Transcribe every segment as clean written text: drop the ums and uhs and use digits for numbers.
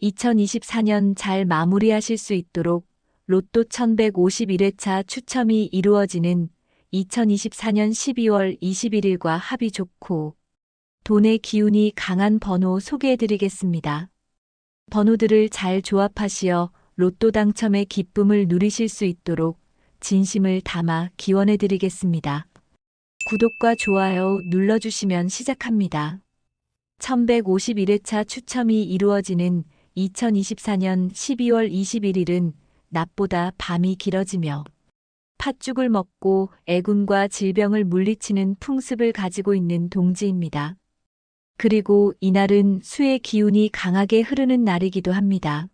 2024년 잘 마무리하실 수 있도록 로또 1151회차 추첨이 이루어지는 2024년 12월 21일과 합이 좋고 돈의 기운이 강한 번호 소개해드리겠습니다. 번호들을 잘 조합하시어 로또 당첨의 기쁨을 누리실 수 있도록 진심을 담아 기원해드리겠습니다. 구독과 좋아요 눌러주시면 시작합니다. 1151회차 추첨이 이루어지는 2024년 12월 21일은 낮보다 밤이 길어지며 팥죽을 먹고 애군과 질병을 물리치는 풍습을 가지고 있는 동지입니다. 그리고 이날은 수의 기운이 강하게 흐르는 날이기도 합니다.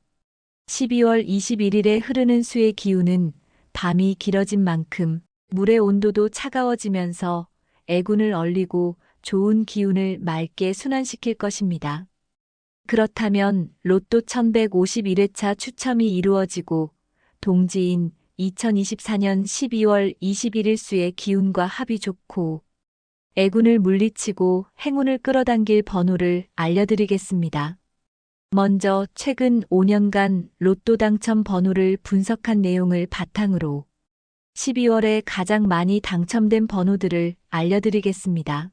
12월 21일에 흐르는 수의 기운은 밤이 길어진 만큼 물의 온도도 차가워지면서 애군을 얼리고 좋은 기운을 맑게 순환시킬 것입니다. 그렇다면 로또 1151회차 추첨이 이루어지고 동지인 2024년 12월 21일 수의 기운과 합이 좋고 애군을 물리치고 행운을 끌어당길 번호를 알려드리겠습니다. 먼저 최근 5년간 로또 당첨 번호를 분석한 내용을 바탕으로 12월에 가장 많이 당첨된 번호들을 알려드리겠습니다.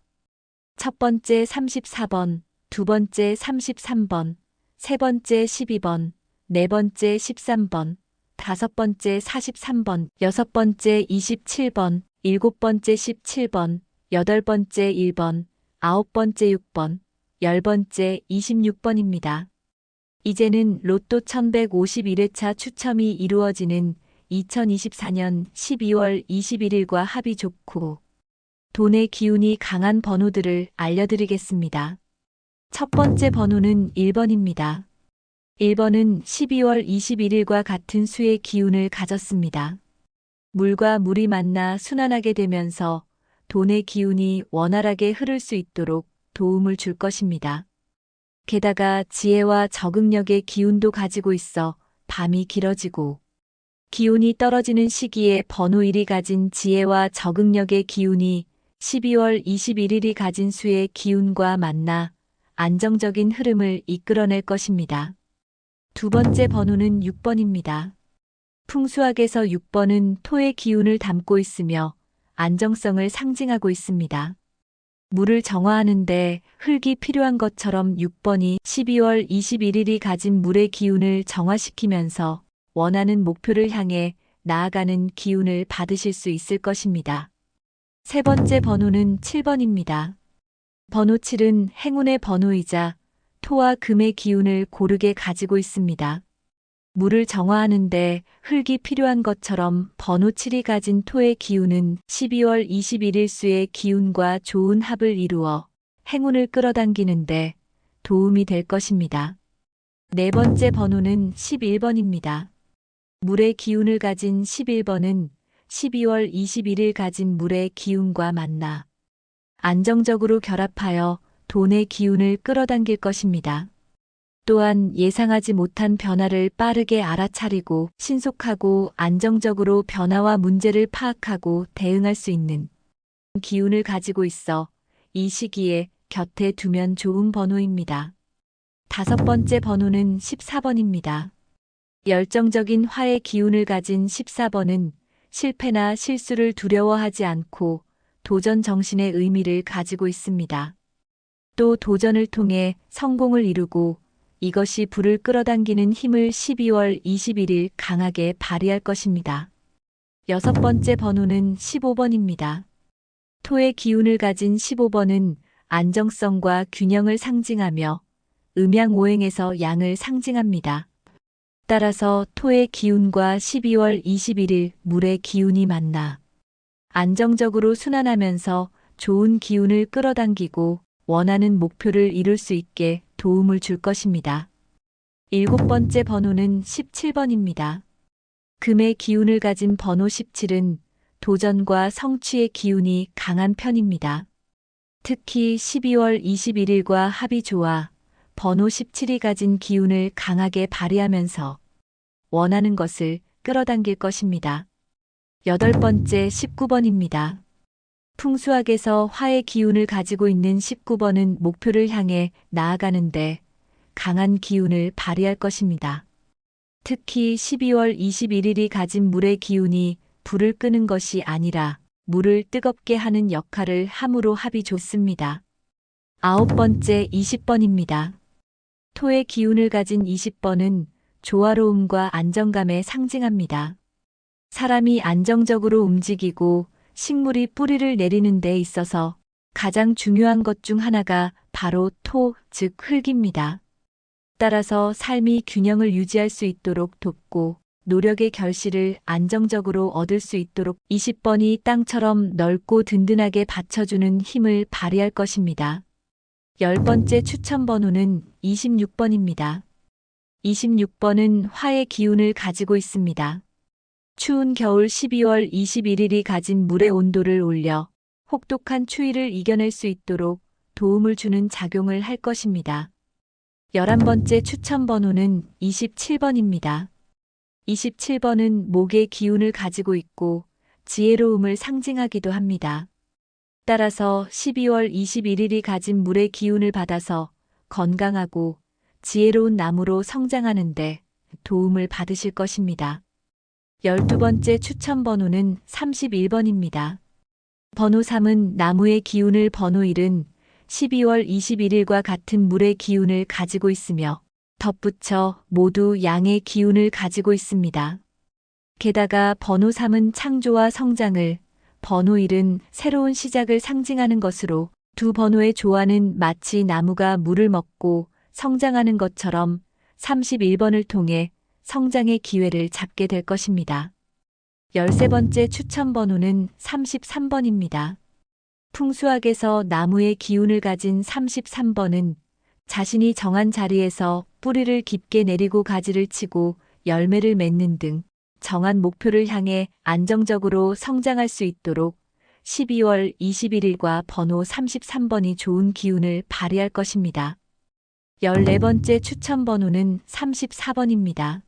첫 번째 34번, 두 번째 33번, 세 번째 12번, 네 번째 13번, 다섯 번째 43번, 여섯 번째 27번, 일곱 번째 17번, 여덟 번째 1번, 아홉 번째 6번, 열 번째 26번입니다. 이제는 로또 1151회차 추첨이 이루어지는 2024년 12월 21일과 합이 좋고 돈의 기운이 강한 번호들을 알려드리겠습니다. 첫 번째 번호는 1번입니다. 1번은 12월 21일과 같은 수의 기운을 가졌습니다. 물과 물이 만나 순환하게 되면서 돈의 기운이 원활하게 흐를 수 있도록 도움을 줄 것입니다. 게다가 지혜와 적응력의 기운도 가지고 있어 밤이 길어지고 기운이 떨어지는 시기에 번호 1이 가진 지혜와 적응력의 기운이 12월 21일이 가진 수의 기운과 만나 안정적인 흐름을 이끌어낼 것입니다. 두 번째 번호는 6번입니다. 풍수학에서 6번은 토의 기운을 담고 있으며 안정성을 상징하고 있습니다. 물을 정화하는데 흙이 필요한 것처럼 6번이 12월 21일이 가진 물의 기운을 정화시키면서 원하는 목표를 향해 나아가는 기운을 받으실 수 있을 것입니다. 세 번째 번호는 7번입니다. 번호 7은 행운의 번호이자 토와 금의 기운을 고르게 가지고 있습니다. 물을 정화하는데 흙이 필요한 것처럼 번호 7이 가진 토의 기운은 12월 21일 수의 기운과 좋은 합을 이루어 행운을 끌어당기는데 도움이 될 것입니다. 네 번째 번호는 11번입니다. 물의 기운을 가진 11번은 12월 21일 가진 물의 기운과 만나 안정적으로 결합하여 돈의 기운을 끌어당길 것입니다. 또한 예상하지 못한 변화를 빠르게 알아차리고 신속하고 안정적으로 변화와 문제를 파악하고 대응할 수 있는 기운을 가지고 있어 이 시기에 곁에 두면 좋은 번호입니다. 다섯 번째 번호는 14번입니다. 열정적인 화의 기운을 가진 14번은 실패나 실수를 두려워하지 않고 도전 정신의 의미를 가지고 있습니다. 또 도전을 통해 성공을 이루고 이것이 불을 끌어당기는 힘을 12월 21일 강하게 발휘할 것입니다. 여섯 번째 번호는 15번입니다. 토의 기운을 가진 15번은 안정성과 균형을 상징하며 음양오행에서 양을 상징합니다. 따라서 토의 기운과 12월 21일 물의 기운이 만나 안정적으로 순환하면서 좋은 기운을 끌어당기고 원하는 목표를 이룰 수 있게 도움을 줄 것입니다. 일곱 번째 번호는 17번입니다. 금의 기운을 가진 번호 17은 도전과 성취의 기운이 강한 편입니다. 특히 12월 21일과 합이 좋아 번호 17이 가진 기운을 강하게 발휘하면서 원하는 것을 끌어당길 것입니다. 여덟 번째 19번입니다. 풍수학에서 화의 기운을 가지고 있는 19번은 목표를 향해 나아가는데 강한 기운을 발휘할 것입니다. 특히 12월 21일이 가진 물의 기운이 불을 끄는 것이 아니라 물을 뜨겁게 하는 역할을 함으로 합이 좋습니다. 9번째 20번입니다. 토의 기운을 가진 20번은 조화로움과 안정감에 상징합니다. 사람이 안정적으로 움직이고 식물이 뿌리를 내리는 데 있어서 가장 중요한 것 중 하나가 바로 토, 즉 흙입니다. 따라서 삶이 균형을 유지할 수 있도록 돕고 노력의 결실을 안정적으로 얻을 수 있도록 20번이 땅처럼 넓고 든든하게 받쳐주는 힘을 발휘할 것입니다. 10번째 추천 번호는 26번입니다. 26번은 화의 기운을 가지고 있습니다. 추운 겨울 12월 21일이 가진 물의 온도를 올려 혹독한 추위를 이겨낼 수 있도록 도움을 주는 작용을 할 것입니다. 11번째 추천 번호는 27번입니다. 27번은 목의 기운을 가지고 있고 지혜로움을 상징하기도 합니다. 따라서 12월 21일이 가진 물의 기운을 받아서 건강하고 지혜로운 나무로 성장하는 데 도움을 받으실 것입니다. 12번째 추천 번호는 31번입니다. 번호 3은 나무의 기운을, 번호 1은 12월 21일과 같은 물의 기운을 가지고 있으며 덧붙여 모두 양의 기운을 가지고 있습니다. 게다가 번호 3은 창조와 성장을, 번호 1은 새로운 시작을 상징하는 것으로 두 번호의 조화는 마치 나무가 물을 먹고 성장하는 것처럼 31번을 통해 성장의 기회를 잡게 될 것입니다. 13번째 추천 번호는 33번입니다. 풍수학에서 나무의 기운을 가진 33번은 자신이 정한 자리에서 뿌리를 깊게 내리고 가지를 치고 열매를 맺는 등 정한 목표를 향해 안정적으로 성장할 수 있도록 12월 21일과 번호 33번이 좋은 기운을 발휘할 것입니다. 14번째 추천 번호는 34번입니다.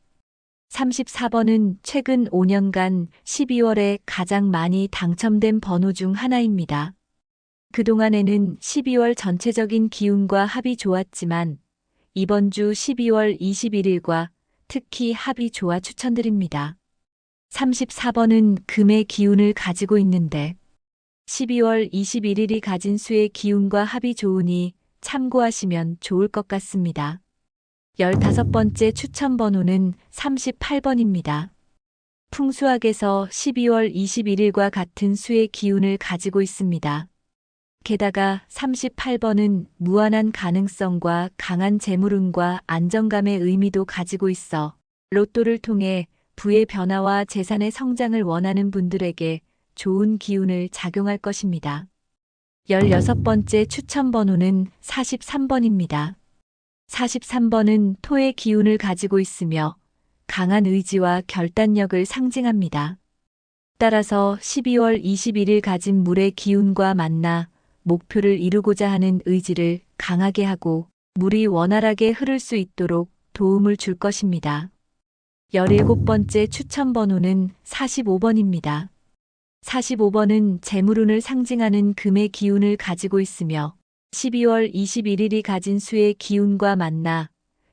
34번은 최근 5년간 12월에 가장 많이 당첨된 번호 중 하나입니다. 그동안에는 12월 전체적인 기운과 합이 좋았지만 이번 주 12월 21일과 특히 합이 좋아 추천드립니다. 34번은 금의 기운을 가지고 있는데 12월 21일이 가진 수의 기운과 합이 좋으니 참고하시면 좋을 것 같습니다. 15번째 추천 번호는 38번입니다. 풍수학에서 12월 21일과 같은 수의 기운을 가지고 있습니다. 게다가 38번은 무한한 가능성과 강한 재물운과 안정감의 의미도 가지고 있어 로또를 통해 부의 변화와 재산의 성장을 원하는 분들에게 좋은 기운을 작용할 것입니다. 16번째 추천 번호는 43번입니다. 43번은 토의 기운을 가지고 있으며 강한 의지와 결단력을 상징합니다. 따라서 12월 21일 가진 물의 기운과 만나 목표를 이루고자 하는 의지를 강하게 하고 물이 원활하게 흐를 수 있도록 도움을 줄 것입니다. 17번째 추천 번호는 45번입니다. 45번은 재물운을 상징하는 금의 기운을 가지고 있으며 12월 21일이 가진 수의 기운과 만나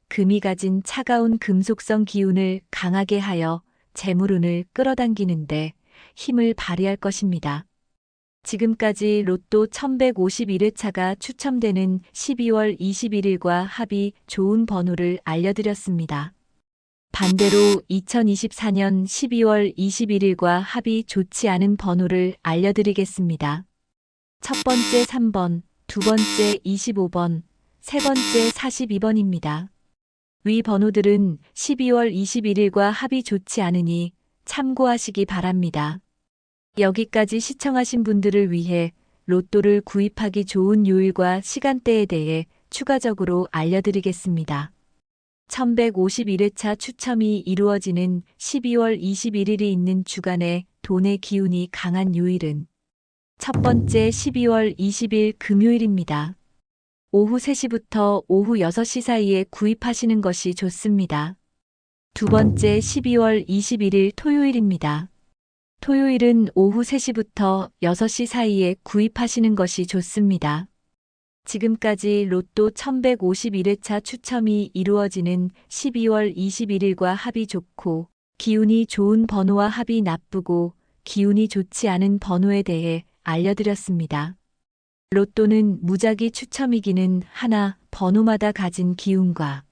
금이 가진 차가운 금속성 기운을 강하게 하여 재물운을 끌어당기는데 힘을 발휘할 것입니다. 지금까지 로또 1151회차가 추첨되는 12월 21일과 합이 좋은 번호를 알려드렸습니다. 반대로 2024년 12월 21일과 합이 좋지 않은 번호를 알려드리겠습니다. 첫 번째 3번, 두 번째 25번, 세 번째 42번입니다. 위 번호들은 12월 21일과 합이 좋지 않으니 참고하시기 바랍니다. 여기까지 시청하신 분들을 위해 로또를 구입하기 좋은 요일과 시간대에 대해 추가적으로 알려드리겠습니다. 1151회차 추첨이 이루어지는 12월 21일이 있는 주간에 돈의 기운이 강한 요일은 첫 번째 12월 20일 금요일입니다. 오후 3시부터 오후 6시 사이에 구입하시는 것이 좋습니다. 두 번째 12월 21일 토요일입니다. 토요일은 오후 3시부터 6시 사이에 구입하시는 것이 좋습니다. 지금까지 로또 1151회차 추첨이 이루어지는 12월 21일과 합이 좋고 기운이 좋은 번호와 합이 나쁘고 기운이 좋지 않은 번호에 대해 알려드렸습니다. 로또는 무작위 추첨이기는 하나 번호마다 가진 기운과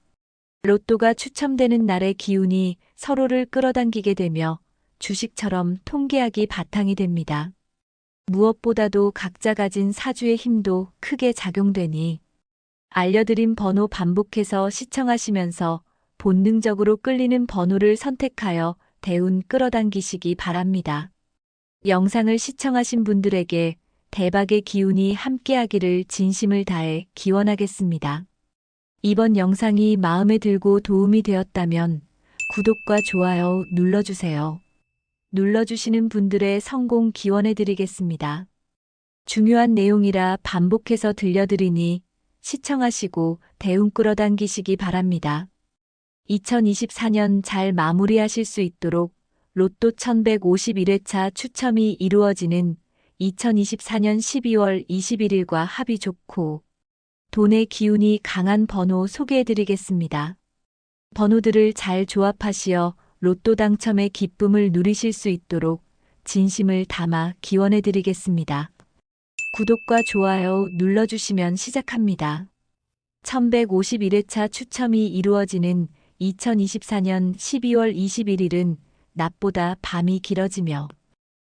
로또가 추첨되는 날의 기운이 서로를 끌어당기게 되며 주식처럼 통계학이 바탕이 됩니다. 무엇보다도 각자 가진 사주의 힘도 크게 작용되니 알려드린 번호 반복해서 시청하시면서 본능적으로 끌리는 번호를 선택하여 대운 끌어당기시기 바랍니다. 영상을 시청하신 분들에게 대박의 기운이 함께하기를 진심을 다해 기원하겠습니다. 이번 영상이 마음에 들고 도움이 되었다면 구독과 좋아요 눌러주세요. 눌러주시는 분들의 성공 기원해드리겠습니다. 중요한 내용이라 반복해서 들려드리니 시청하시고 대운 끌어당기시기 바랍니다. 2024년 잘 마무리하실 수 있도록 로또 1151회차 추첨이 이루어지는 2024년 12월 21일과 합이 좋고 돈의 기운이 강한 번호 소개해드리겠습니다. 번호들을 잘 조합하시어 로또 당첨의 기쁨을 누리실 수 있도록 진심을 담아 기원해드리겠습니다. 구독과 좋아요 눌러주시면 시작합니다. 1151회차 추첨이 이루어지는 2024년 12월 21일은 낮보다 밤이 길어지며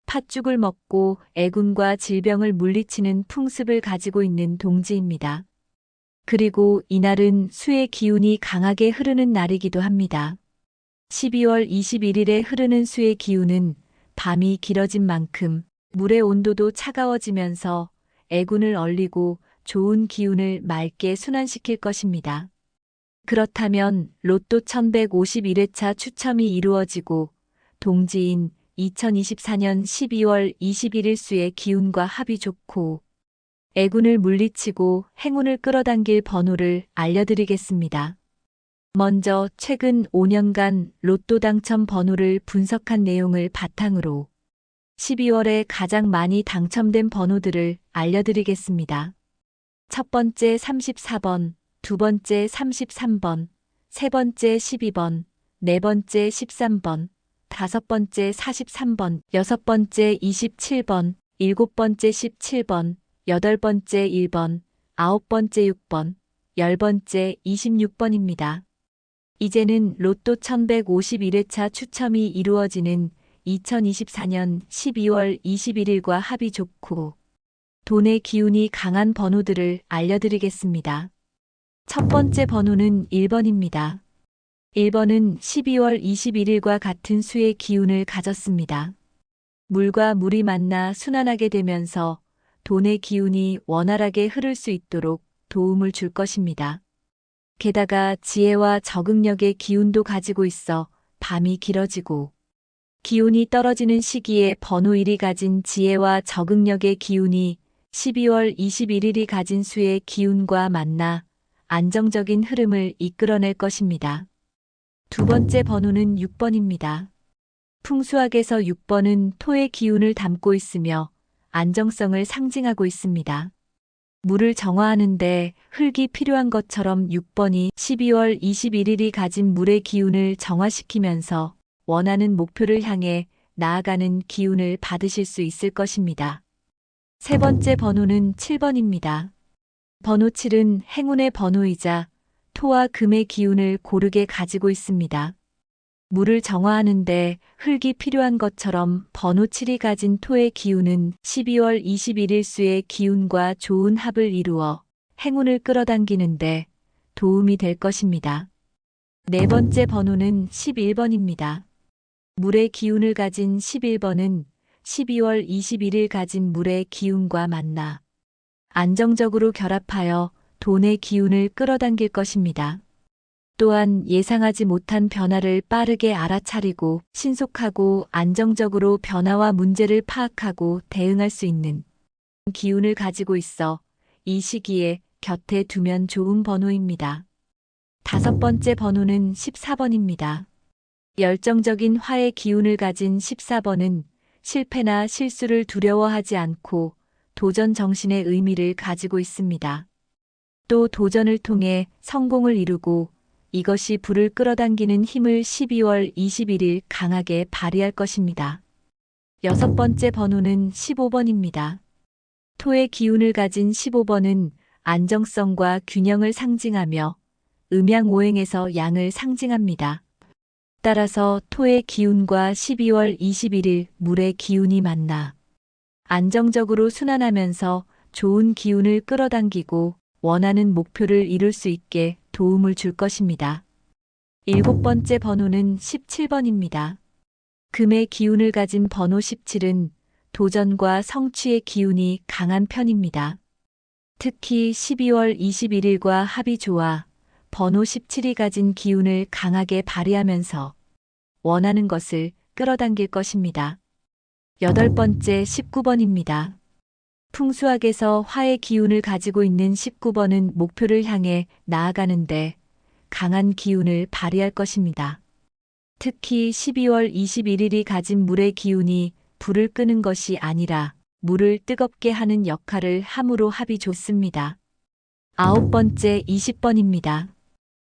팥죽을 먹고 애군과 질병을 물리치는 풍습을 가지고 있는 동지입니다. 그리고 이날은 수의 기운이 강하게 흐르는 날이기도 합니다. 12월 21일에 흐르는 수의 기운은 밤이 길어진 만큼 물의 온도도 차가워지면서 애군을 얼리고 좋은 기운을 맑게 순환시킬 것입니다. 그렇다면 로또 1151회차 추첨이 이루어지고 동지인 2024년 12월 21일 수의 기운과 합이 좋고 애군을 물리치고 행운을 끌어당길 번호를 알려드리겠습니다. 먼저 최근 5년간 로또 당첨 번호를 분석한 내용을 바탕으로 12월에 가장 많이 당첨된 번호들을 알려드리겠습니다. 첫 번째 34번, 두 번째 33번, 세 번째 12번, 네 번째 13번, 다섯 번째 43번, 여섯 번째 27번, 일곱 번째 17번, 여덟 번째 1번, 아홉 번째 6번, 열 번째 26번입니다. 이제는 로또 1151회차 추첨이 이루어지는 2024년 12월 21일과 합이 좋고 돈의 기운이 강한 번호들을 알려드리겠습니다. 첫 번째 번호는 1번입니다. 1번은 12월 21일과 같은 수의 기운을 가졌습니다. 물과 물이 만나 순환하게 되면서 돈의 기운이 원활하게 흐를 수 있도록 도움을 줄 것입니다. 게다가 지혜와 적응력의 기운도 가지고 있어 밤이 길어지고 기운이 떨어지는 시기에 번호 1이 가진 지혜와 적응력의 기운이 12월 21일이 가진 수의 기운과 만나 안정적인 흐름을 이끌어낼 것입니다. 두 번째 번호는 6번입니다. 풍수학에서 6번은 토의 기운을 담고 있으며 안정성을 상징하고 있습니다. 물을 정화하는데 흙이 필요한 것처럼 6번이 12월 21일이 가진 물의 기운을 정화시키면서 원하는 목표를 향해 나아가는 기운을 받으실 수 있을 것입니다. 세 번째 번호는 7번입니다. 번호 7은 행운의 번호이자 토와 금의 기운을 고르게 가지고 있습니다. 물을 정화하는데 흙이 필요한 것처럼 번호 7이 가진 토의 기운은 12월 21일 수의 기운과 좋은 합을 이루어 행운을 끌어당기는데 도움이 될 것입니다. 네 번째 번호는 11번입니다. 물의 기운을 가진 11번은 12월 21일 가진 물의 기운과 만나 안정적으로 결합하여 돈의 기운을 끌어당길 것입니다. 또한 예상하지 못한 변화를 빠르게 알아차리고 신속하고 안정적으로 변화와 문제를 파악하고 대응할 수 있는 기운을 가지고 있어 이 시기에 곁에 두면 좋은 번호입니다. 다섯 번째 번호는 14번입니다. 열정적인 화의 기운을 가진 14번은 실패나 실수를 두려워하지 않고 도전 정신의 의미를 가지고 있습니다. 또 도전을 통해 성공을 이루고 이것이 불을 끌어당기는 힘을 12월 21일 강하게 발휘할 것입니다. 여섯 번째 번호는 15번입니다. 토의 기운을 가진 15번은 안정성과 균형을 상징하며 음양오행에서 양을 상징합니다. 따라서 토의 기운과 12월 21일 물의 기운이 만나 안정적으로 순환하면서 좋은 기운을 끌어당기고 원하는 목표를 이룰 수 있게 도움을 줄 것입니다. 일곱 번째 번호는 17번입니다. 금의 기운을 가진 번호 17은 도전과 성취의 기운이 강한 편입니다. 특히 12월 21일과 합이 좋아 번호 17이 가진 기운을 강하게 발휘하면서 원하는 것을 끌어당길 것입니다. 여덟 번째 19번입니다. 풍수학에서 화의 기운을 가지고 있는 19번은 목표를 향해 나아가는데 강한 기운을 발휘할 것입니다. 특히 12월 21일이 가진 물의 기운이 불을 끄는 것이 아니라 물을 뜨겁게 하는 역할을 함으로 합이 좋습니다. 아홉 번째 20번입니다.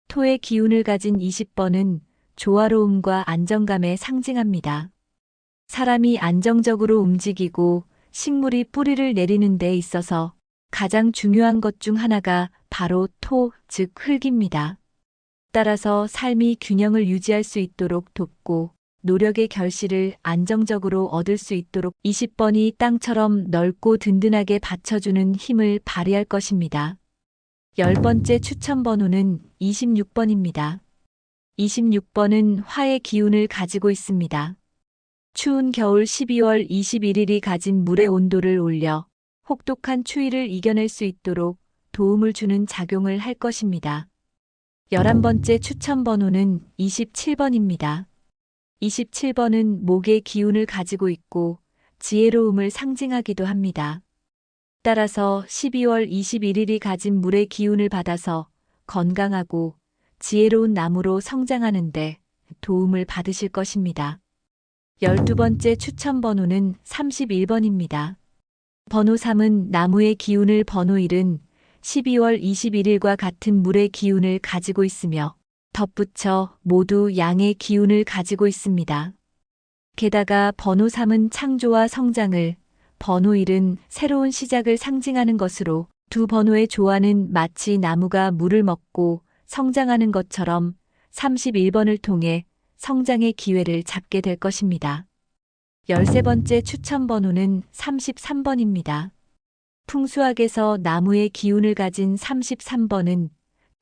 토의 기운을 가진 20번은 조화로움과 안정감에 상징합니다. 사람이 안정적으로 움직이고 식물이 뿌리를 내리는 데 있어서 가장 중요한 것 중 하나가 바로 토, 즉 흙입니다. 따라서 삶이 균형을 유지할 수 있도록 돕고 노력의 결실을 안정적으로 얻을 수 있도록 20번이 땅처럼 넓고 든든하게 받쳐주는 힘을 발휘할 것입니다. 열 번째 추천 번호는 26번입니다. 26번은 화의 기운을 가지고 있습니다. 추운 겨울 12월 21일이 가진 물의 온도를 올려 혹독한 추위를 이겨낼 수 있도록 도움을 주는 작용을 할 것입니다. 11번째 추천 번호는 27번입니다. 27번은 목의 기운을 가지고 있고 지혜로움을 상징하기도 합니다. 따라서 12월 21일이 가진 물의 기운을 받아서 건강하고 지혜로운 나무로 성장하는데 도움을 받으실 것입니다. 12번째 추천 번호는 31번입니다. 번호 3은 나무의 기운을 번호 1은 12월 21일과 같은 물의 기운을 가지고 있으며 덧붙여 모두 양의 기운을 가지고 있습니다. 게다가 번호 3은 창조와 성장을, 번호 1은 새로운 시작을 상징하는 것으로 두 번호의 조화는 마치 나무가 물을 먹고 성장하는 것처럼 31번을 통해 성장의 기회를 잡게 될 것입니다. 13번째 추천 번호는 33번입니다. 풍수학에서 나무의 기운을 가진 33번은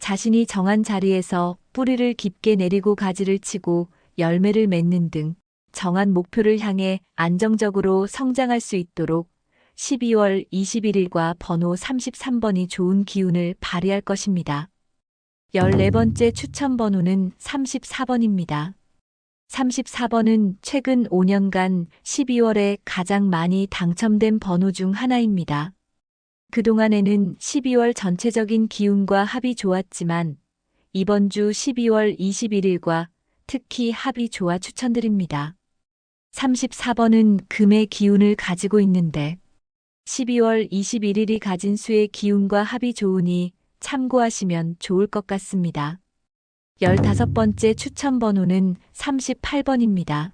자신이 정한 자리에서 뿌리를 깊게 내리고 가지를 치고 열매를 맺는 등 정한 목표를 향해 안정적으로 성장할 수 있도록 12월 21일과 번호 33번이 좋은 기운을 발휘할 것입니다. 14번째 추천 번호는 34번입니다. 34번은 최근 5년간 12월에 가장 많이 당첨된 번호 중 하나입니다. 그동안에는 12월 전체적인 기운과 합이 좋았지만 이번 주 12월 21일과 특히 합이 좋아 추천드립니다. 34번은 금의 기운을 가지고 있는데 12월 21일이 가진 수의 기운과 합이 좋으니 참고하시면 좋을 것 같습니다. 15번째 추천 번호는 38번입니다.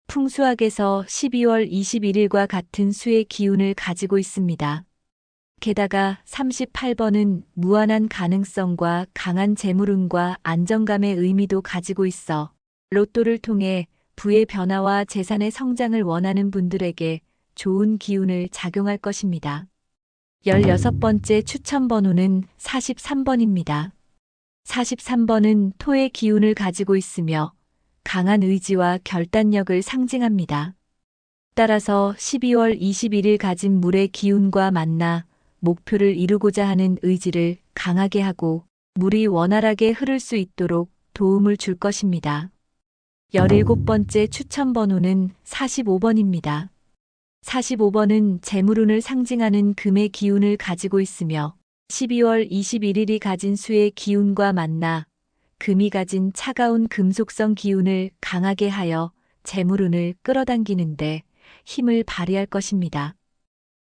풍수학에서 12월 21일과 같은 수의 기운을 가지고 있습니다. 게다가 38번은 무한한 가능성과 강한 재물운과 안정감의 의미도 가지고 있어 로또를 통해 부의 변화와 재산의 성장을 원하는 분들에게 좋은 기운을 작용할 것입니다. 16번째 추천 번호는 43번입니다. 43번은 토의 기운을 가지고 있으며 강한 의지와 결단력을 상징합니다. 따라서 12월 21일 가진 물의 기운과 만나 목표를 이루고자 하는 의지를 강하게 하고 물이 원활하게 흐를 수 있도록 도움을 줄 것입니다. 17번째 추천 번호는 45번입니다. 45번은 재물운을 상징하는 금의 기운을 가지고 있으며 12월 21일이 가진 수의 기운과 만나 금이 가진 차가운 금속성 기운을 강하게 하여 재물운을 끌어당기는데 힘을 발휘할 것입니다.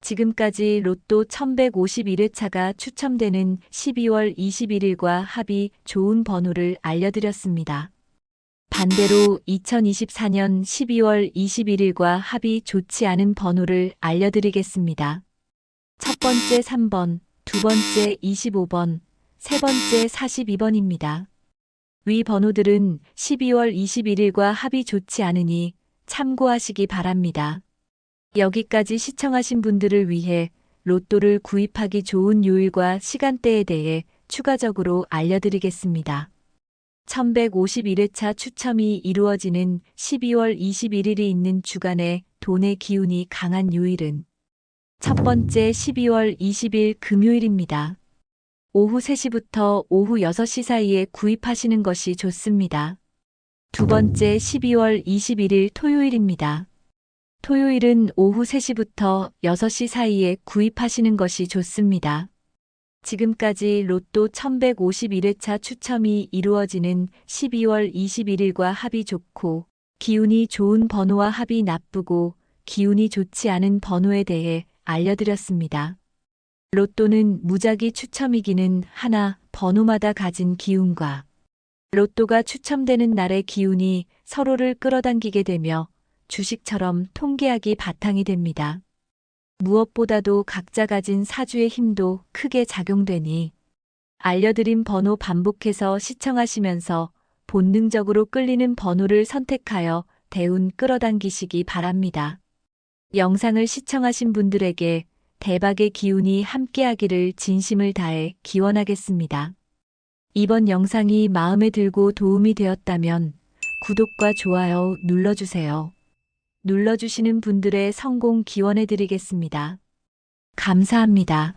지금까지 로또 1151회차가 추첨되는 12월 21일과 합이 좋은 번호를 알려드렸습니다. 반대로 2024년 12월 21일과 합이 좋지 않은 번호를 알려드리겠습니다. 첫 번째 3번, 두 번째 25번, 세 번째 42번입니다. 위 번호들은 12월 21일과 합이 좋지 않으니 참고하시기 바랍니다. 여기까지 시청하신 분들을 위해 로또를 구입하기 좋은 요일과 시간대에 대해 추가적으로 알려드리겠습니다. 1151회차 추첨이 이루어지는 12월 21일이 있는 주간에 돈의 기운이 강한 요일은 첫 번째 12월 20일 금요일입니다. 오후 3시부터 오후 6시 사이에 구입하시는 것이 좋습니다. 두 번째 12월 21일 토요일입니다. 토요일은 오후 3시부터 6시 사이에 구입하시는 것이 좋습니다. 지금까지 로또 1151회차 추첨이 이루어지는 12월 21일과 합이 좋고 기운이 좋은 번호와 합이 나쁘고 기운이 좋지 않은 번호에 대해 알려드렸습니다. 로또는 무작위 추첨이기는 하나 번호마다 가진 기운과 로또가 추첨되는 날의 기운이 서로를 끌어당기게 되며 주식처럼 통계학이 바탕이 됩니다. 무엇보다도 각자 가진 사주의 힘도 크게 작용되니 알려드린 번호 반복해서 시청하시면서 본능적으로 끌리는 번호를 선택하여 대운 끌어당기시기 바랍니다. 영상을 시청하신 분들에게 대박의 기운이 함께하기를 진심을 다해 기원하겠습니다. 이번 영상이 마음에 들고 도움이 되었다면 구독과 좋아요 눌러주세요. 눌러주시는 분들의 성공 기원해드리겠습니다. 감사합니다.